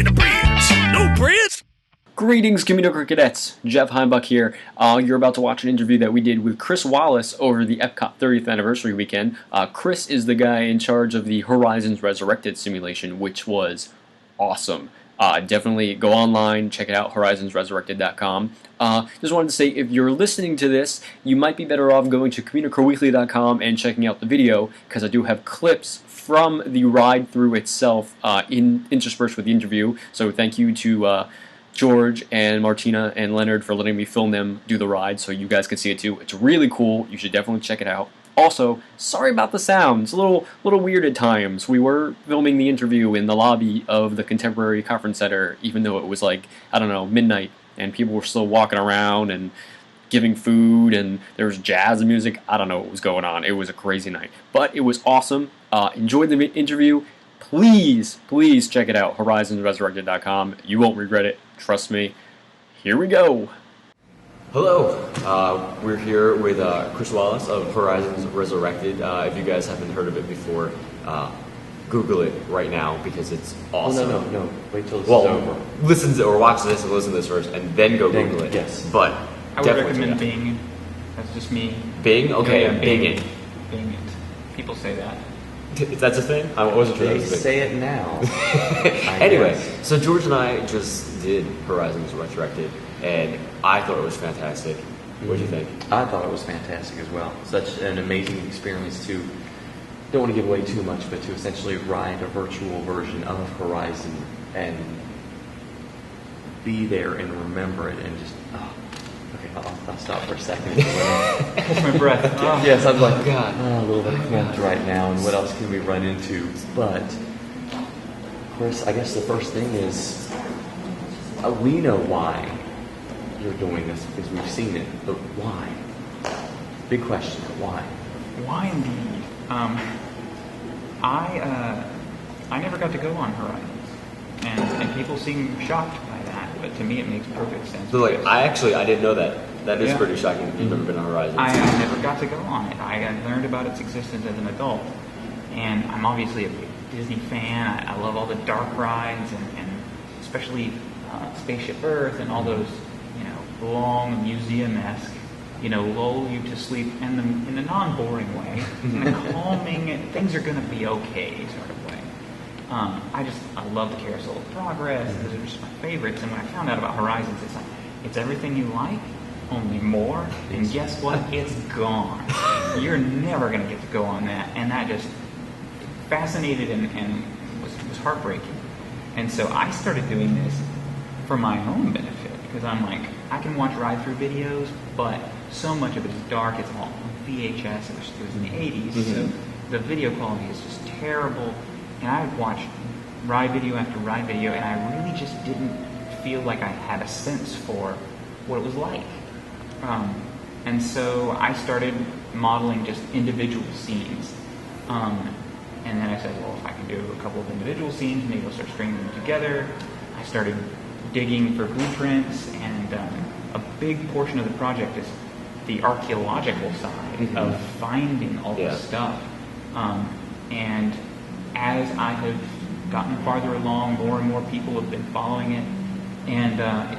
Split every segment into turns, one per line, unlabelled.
to the bridge. No bridge?
Greetings, Communicore cadets. Jeff Heimbach here. You're about to watch an interview that we did with Chris Wallace over the EPCOT 30th anniversary weekend. Chris is the guy in charge of the Horizons Resurrected simulation, which was awesome. Definitely go online, check it out, horizonsresurrected.com. Just wanted to say, if you're listening to this, you might be better off going to communicoreweekly.com and checking out the video, because I do have clips from the ride through itself interspersed with the interview. So thank you to George and Martina and Leonard for letting me film them do the ride so you guys can see it too. It's really cool. You should definitely check it out. Also, sorry about the sound. It's a little weird at times. We were filming the interview in the lobby of the Contemporary Conference Center, even though it was like, I don't know, midnight, and people were still walking around and giving food, and there was jazz music. I don't know what was going on. It was a crazy night. But it was awesome. Enjoyed the interview. Please check it out, horizonsresurrected.com. You won't regret it. Trust me. Here we go.
Hello, we're here with Chris Wallace of Horizons Resurrected. If you guys haven't heard of it before, Google it right now because it's awesome.
No. Wait till this is over.
Listen to or watch this and listen to this first, and then go Google it.
Yes.
But
I would recommend Bing. That's just me.
Bing? Okay,
Yeah,
Bing it.
Bing it. People say that.
That's a thing? I wasn't sure that
They
was a thing.
say it now.
Anyway, so George and I just did Horizons Resurrected, and I thought it was fantastic. What do you think?
I thought it was fantastic as well. Such an amazing experience to, don't want to give away too much, but to essentially ride a virtual version of Horizon and be there and remember it and just, okay, I'll stop for a second.
Catch my breath. Oh.
Yes, I'm like,
God.
a little bit clumped right now, and what else can we run into? But, of course, I guess the first thing is, we know why you're doing this because we've seen it, but why? Big question, why?
Why indeed? I never got to go on Horizons, and people seem shocked by that, but to me it makes perfect sense.
So, like, I didn't know that. That is
Yeah.
pretty shocking that you've never been on Horizons.
I never got to go on it. I learned about its existence as an adult, and I'm obviously a big Disney fan. I love all the dark rides, and especially Spaceship Earth and all those, long museum-esque, lull you to sleep in the non-boring way, in a calming, things are going to be okay sort of way. I love the Carousel of Progress. Those are just my favorites. And when I found out about Horizons, it's like, it's everything you like, only more. And guess what? It's gone. You're never going to get to go on that. And that just fascinated and was heartbreaking. And so I started doing this for my own benefit, because I'm like, I can watch ride-through videos, but so much of it is dark. It's all on VHS. It was in the 80s, so the video quality is just terrible. And I would watch ride video after ride video, and I really just didn't feel like I had a sense for what it was like. And so I started modeling just individual scenes. And then I said, well, if I can do a couple of individual scenes, maybe I'll start stringing them together. I started digging for blueprints, and a big portion of the project is the archaeological side of finding all this stuff. And as I have gotten farther along, more and more people have been following it. And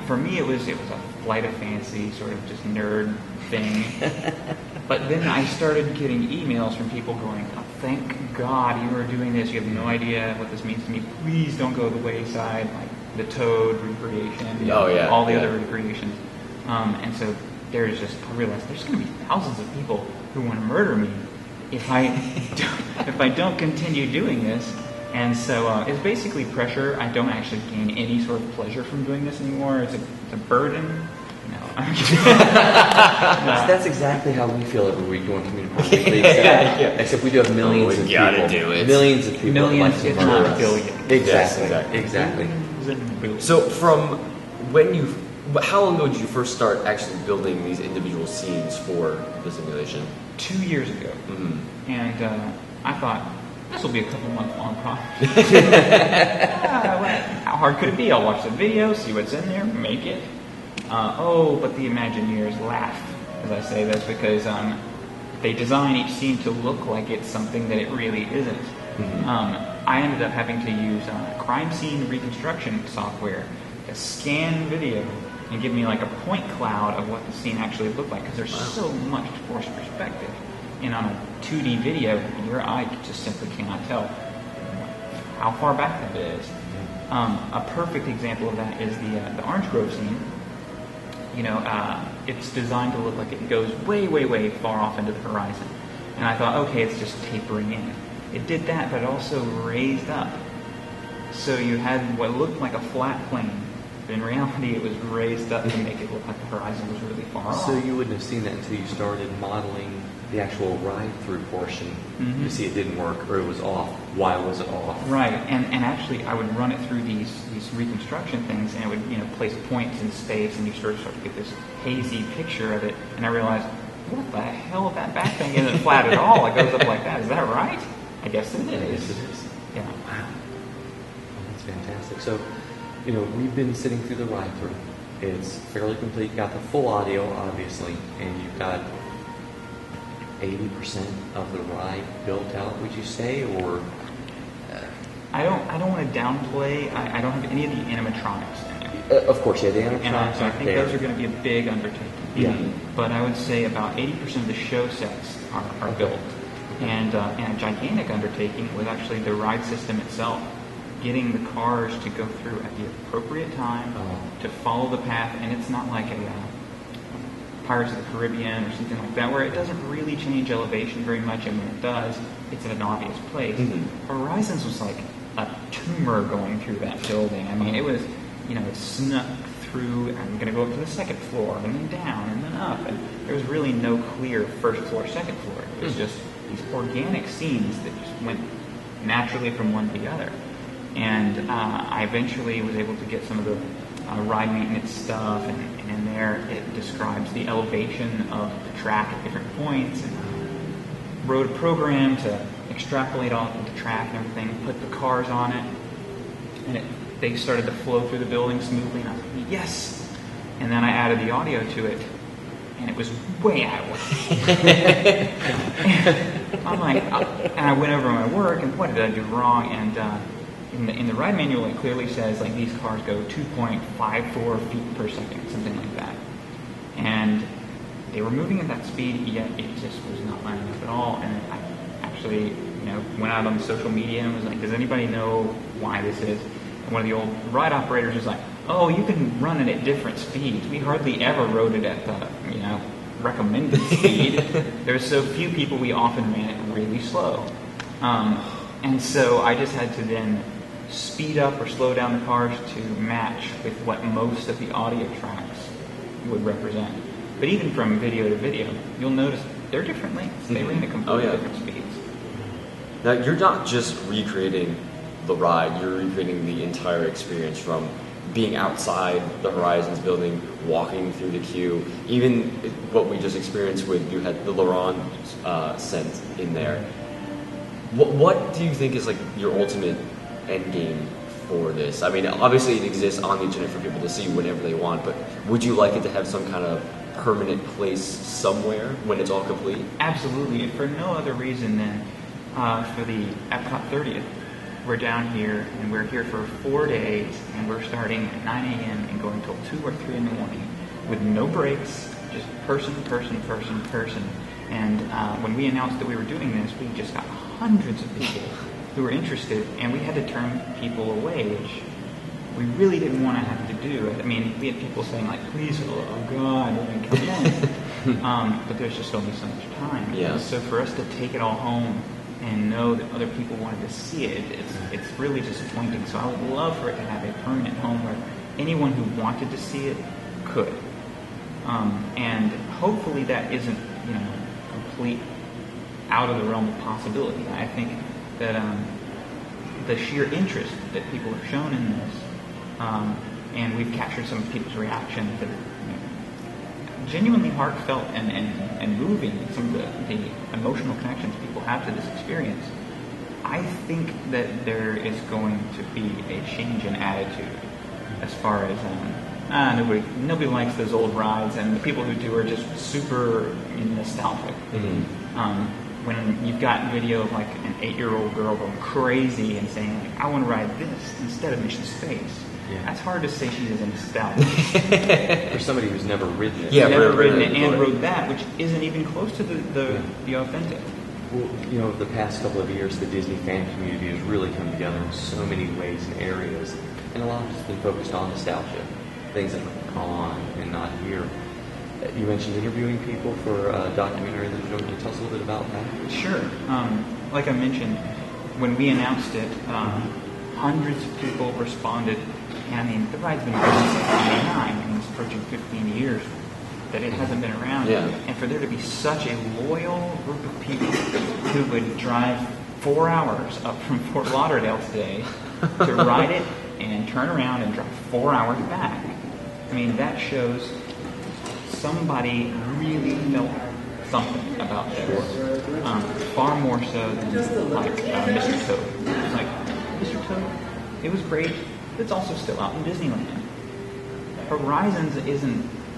for me, it was a flight of fancy, sort of just nerd thing. But then I started getting emails from people going, oh, thank God you are doing this. You have no idea what this means to me. Please don't go to the wayside, like the Toad recreation, all the other recreations. And so I realized there's going to be thousands of people who want to murder me if I don't continue doing this. And so it's basically pressure. I don't actually gain any sort of pleasure from doing this anymore. It's a burden. No, I'm kidding.
That's exactly how we feel every week doing Communicore Weekly. Except we do have millions of people.
Do it.
Millions of people.
Millions,
that like
if
to murder
not
us.
billions.
Exactly.
So from how long ago did you first start actually building these individual scenes for the simulation?
2 years ago. And I thought, this will be a couple month long project. How hard could it be? I'll watch the video, see what's in there, make it. But the Imagineers laugh as I say this, because they design each scene to look like it's something that it really isn't. I ended up having to use crime scene reconstruction software to scan video and give me like a point cloud of what the scene actually looked like, because there's so much forced perspective. And on a 2D video, your eye just simply cannot tell how far back that is. A perfect example of that is the Orange Grove scene. You know, it's designed to look like it goes way, way, way far off into the horizon. And I thought, okay, it's just tapering in. It did that, but it also raised up. So you had what looked like a flat plane, but in reality it was raised up to make it look like the horizon was really far off.
So you wouldn't have seen that until you started modeling the actual ride-through portion to see it didn't work or it was off. Why was it off?
Right, and actually I would run it through these reconstruction things, and it would place points in space, and you sort of start to get this hazy picture of it. And I realized, what the hell, that back thing isn't flat at all. It goes up like that. Is that right? I guess it is.
Yes, it is.
Yeah.
Wow. Oh, that's fantastic. So, you know, we've been sitting through the ride-through. It's fairly complete. Got the full audio, obviously, and you've got 80% of the ride built out, would you say, or?
I don't want to downplay. I don't have any of the animatronics in there.
Of course, yeah, the animatronics
And I
aren't
think
there.
those are going to be a big undertaking.
Yeah.
But I would say about 80% of the show sets are built. And a gigantic undertaking was actually the ride system itself. Getting the cars to go through at the appropriate time, to follow the path, and it's not like a Pirates of the Caribbean or something like that, where it doesn't really change elevation very much, and when it does, it's in an obvious place. Horizons was like a tumor going through that building. I mean, it was, you know, it snuck through, I'm going to go up to the second floor, and then down, and then up, and there was really no clear first floor, second floor. It was just these organic scenes that just went naturally from one to the other. And I eventually was able to get some of the ride maintenance stuff, and in there it describes the elevation of the track at different points, and wrote a program to extrapolate off of the track and everything, put the cars on it, and they started to flow through the building smoothly, and I was like, yes! And then I added the audio to it, and it was way out of whack. I'm like, and I went over my work, and what did I do wrong? And in the ride manual, it clearly says like these cars go 2.54 feet per second, something like that. And they were moving at that speed, yet it just was not lining up at all. And I actually, you know, went out on social media and was like, does anybody know why this is? And one of the old ride operators was like, oh, you can run it at different speeds. We hardly ever rode it at the, you know, recommended speed. There's so few people, we often ran it really slow. And so I just had to then speed up or slow down the cars to match with what most of the audio tracks would represent. But even from video to video, you'll notice they're different lengths. They ran at completely different speeds.
Now, you're not just recreating the ride, you're recreating the entire experience from being outside the Horizons building, walking through the queue, even what we just experienced with, you had the Laurent scent in there. What do you think is like your ultimate end game for this? I mean, obviously it exists on the internet for people to see whenever they want, but would you like it to have some kind of permanent place somewhere when it's all complete?
Absolutely, for no other reason than for the EPCOT 30th. We're down here, and we're here for 4 days, and we're starting at 9 a.m. and going till 2 or 3 in the morning with no breaks, just person. And when we announced that we were doing this, we just got hundreds of people who were interested, and we had to turn people away, which we really didn't want to have to do. I mean, we had people saying like, please, oh God, let me come in. But there's just only so much time.
Yeah.
So for us to take it all home and know that other people wanted to see it, it's really disappointing. So I would love for it to have a permanent home where anyone who wanted to see it could. And hopefully that isn't, you know, complete out of the realm of possibility. I think that the sheer interest that people have shown in this, and we've captured some of people's reactions that are genuinely heartfelt and moving, some of the emotional connections people have to this experience. I think that there is going to be a change in attitude as far as nobody likes those old rides, and the people who do are just super nostalgic. when you've got video of like an 8-year-old girl going crazy and saying, like, I want to ride this instead of Mission Space. Yeah. That's hard to say she is nostalgic.
For somebody who's never ridden it.
Yeah,
never ridden it and rode that, which isn't even close to the authentic.
Well, over the past couple of years, the Disney fan community has really come together in so many ways and areas, and a lot of it's been focused on nostalgia, things that are gone and not here. You mentioned interviewing people for a documentary that you're doing. Can you tell us a little bit about that?
Sure. Like I mentioned, when we announced it, hundreds of people responded. And I mean, the ride's been around since 1989, and it's approaching 15 years that it hasn't been around.
Yeah.
And for there to be such a loyal group of people who would drive 4 hours up from Fort Lauderdale today to ride it and turn around and drive 4 hours back. I mean, that shows somebody really felt something about this. Far more so than like Mr. Toad. Like, Mr. Toad, it was great. It's also still out in Disneyland. Horizons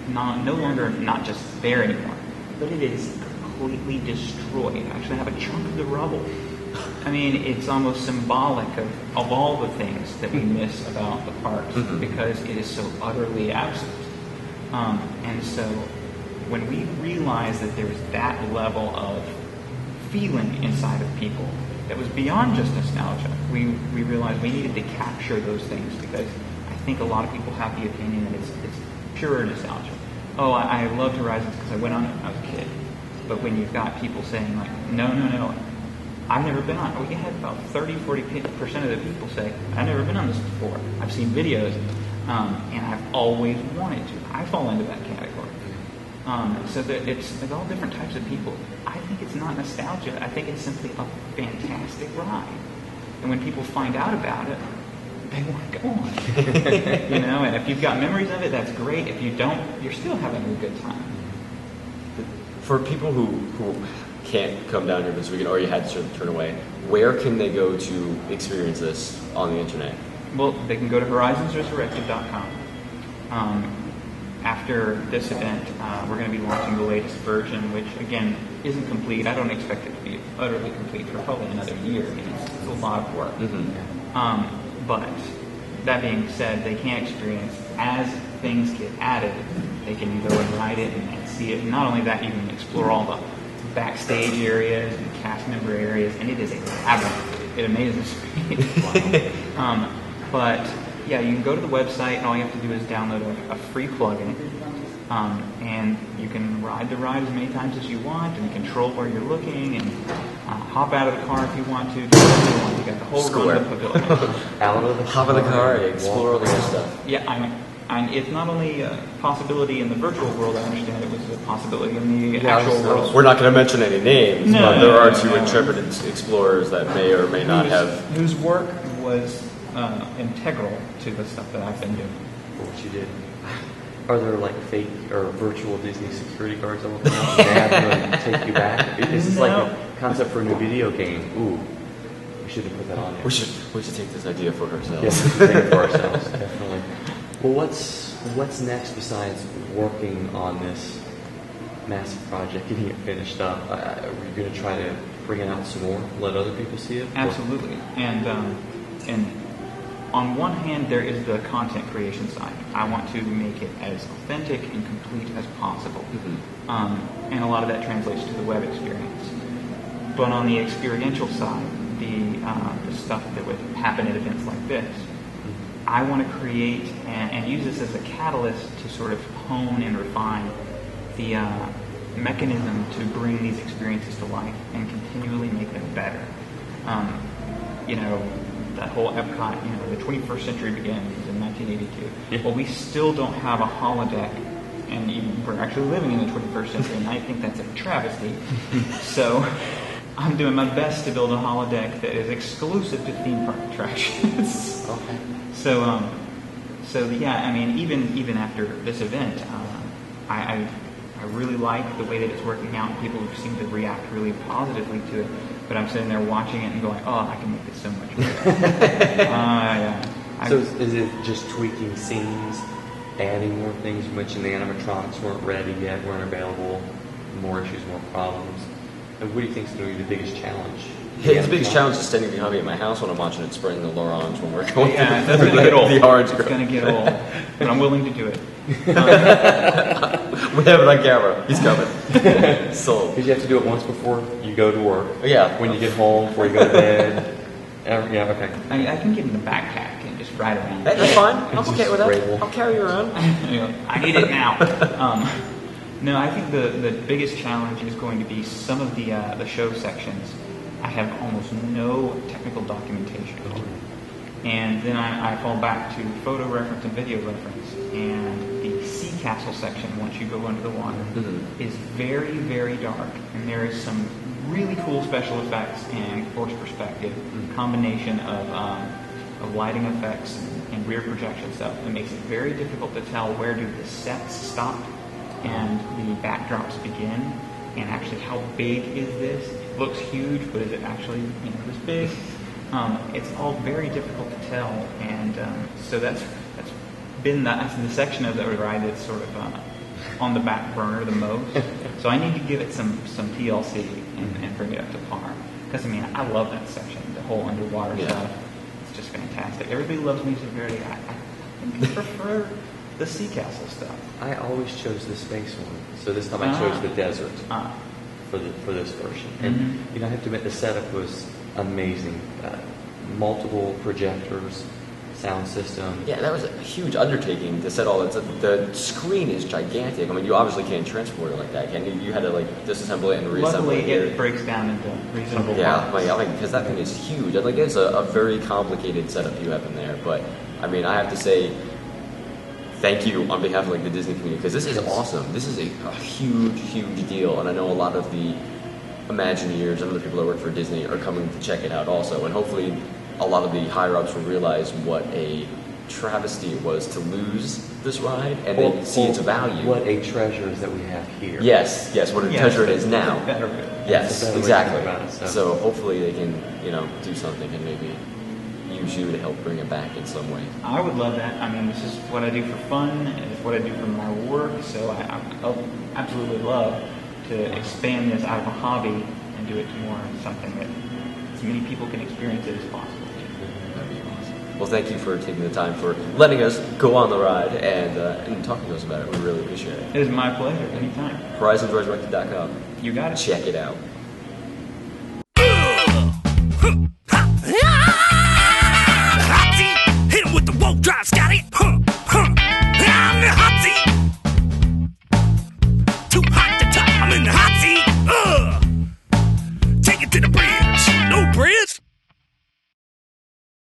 no longer not just there anymore, but it is completely destroyed. I actually have a chunk of the rubble. I mean, it's almost symbolic of all the things that we miss about the parks because it is so utterly absent. And so when we realized that there was that level of feeling inside of people that was beyond just nostalgia, we realized we needed to capture those things because I think a lot of people have the opinion that it's pure nostalgia. Oh, I loved Horizons because I went on it when I was a kid. But when you've got people saying like, no, I've never been on it. We had about 30-40% of the people say, I've never been on this before. I've seen videos, and I've always wanted to. I fall into that category. So that it's all different types of people. I think it's not nostalgia. I think it's simply a fantastic ride. And when people find out about it, they want to go on it. And if you've got memories of it, that's great. If you don't, you're still having a good time.
For people who can't come down here this weekend or you had to turn away, where can they go to experience this on the internet?
Well, they can go to horizonsresurrected.com. After this event, we're going to be launching the latest version, which, again, isn't complete. I don't expect it to be utterly complete for probably another year. I mean, it's a lot of work. But that being said, they can experience, as things get added, they can go and ride it and see it. And not only that, you can explore all the backstage areas and cast member areas, and it is a labyrinth. It amazes me. But yeah, you can go to the website, and all you have to do is download a free plugin, and you can ride the ride as many times as you want, and control where you're looking, and hop out of the car if you want to. You got the whole run of the pavilion.
Hop in the car, explore all the good stuff.
Yeah, it's not only a possibility in the virtual world. I understand it was a possibility in the actual world.
We're not going to mention any names, but there are two intrepid explorers that may or may not have
whose work was integral to the stuff that I've been doing.
What you did. Are there like fake or virtual Disney security guards over there to take you back? Is this like a concept for a new video game? Ooh, we should have put that on there.
We should take this idea for ourselves.
Yes, take it for ourselves, definitely. Well, what's next besides working on this massive project, getting it finished up? Are you going to try to bring it out some more, let other people see it?
Absolutely, and on one hand, there is the content creation side. I want to make it as authentic and complete as possible. And a lot of that translates to the web experience. But on the experiential side, the stuff that would happen at events like this, I want to create and use this as a catalyst to sort of hone and refine the mechanism to bring these experiences to life and continually make them better. That whole EPCOT, the 21st century begins in 1982. Well, we still don't have a holodeck, and we're actually living in the 21st century, and I think that's a travesty. So I'm doing my best to build a holodeck that is exclusive to theme park attractions.
Okay.
So yeah, I mean, even after this event, I really like the way that it's working out, and people seem to react really positively to it. But I'm sitting there watching it and going, oh, I can make this so much better. Yeah.
So is it just tweaking scenes, adding more things? You mentioned the animatronics weren't ready yet, weren't available, more issues, more problems. And what do you think is going to be the biggest challenge?
His biggest challenge is standing behind me at my house when I'm watching it spraying the orange when we're going
Yeah,
through
that's gonna get old.
the orange
It's
grove.
gonna get old, but I'm willing to do it.
We have it on camera. He's coming. Sold.
Because you have to do it once before you go to work.
Yeah.
When you get home, before you go to bed. Yeah, okay.
I can get in the backpack and just ride around.
That's fine. I'm
It's
okay
just
with that.
Rabel.
I'll carry you around.
I need it now. No, I think the biggest challenge is going to be some of the show sections. I have almost no technical documentation for. And then I fall back to photo reference and video reference. And the sea castle section, once you go under the water, is very, very dark. And there is some really cool special effects and forced perspective, combination of lighting effects and rear projection stuff. It makes it very difficult to tell where do the sets stop and the backdrops begin, and actually how big is this? It looks huge, but is it actually this big? It's all very difficult to tell, and so that's been the section of the ride that's sort of on the back burner the most. So I need to give it some TLC and bring it up to par. Because I love that section, the whole underwater stuff. It's just fantastic. Everybody loves Music Verde. I think I prefer the Sea Castle stuff.
I always chose the space one, so this time I chose the desert for this version. And I have to admit the setup was amazing. Multiple projectors, sound system.
Yeah, that was a huge undertaking to set all that. The screen is gigantic. You obviously can't transport it like that, can you? You had to disassemble it and reassemble
Luckily,
it.
it breaks down into reasonable
Yeah,
parts.
because that thing is huge. It's a very complicated setup you have in there. But I have to say, thank you on behalf of the Disney community, because this is awesome. This is a huge, huge deal, and I know a lot of the Imagineers and other people that work for Disney are coming to check it out also, and hopefully a lot of the higher ups will realize what a travesty it was to lose this ride and then see its value.
What a treasure is that we have here.
Yes, what a treasure it is now.
Better.
Yes,
That's a better way to
exactly.
think about it,
So hopefully they can, do something and maybe use you to help bring it back in some way.
I would love that. This is what I do for fun, and it's what I do for my work, so I absolutely love to expand this out of a hobby and do it to more something that as many people can experience it as possible.
That'd be awesome. Well, thank you for taking the time, for letting us go on the ride and talking to us about it. We really appreciate it.
It is my pleasure. Anytime.
HorizonsResurrected.com.
You got it.
Check it out.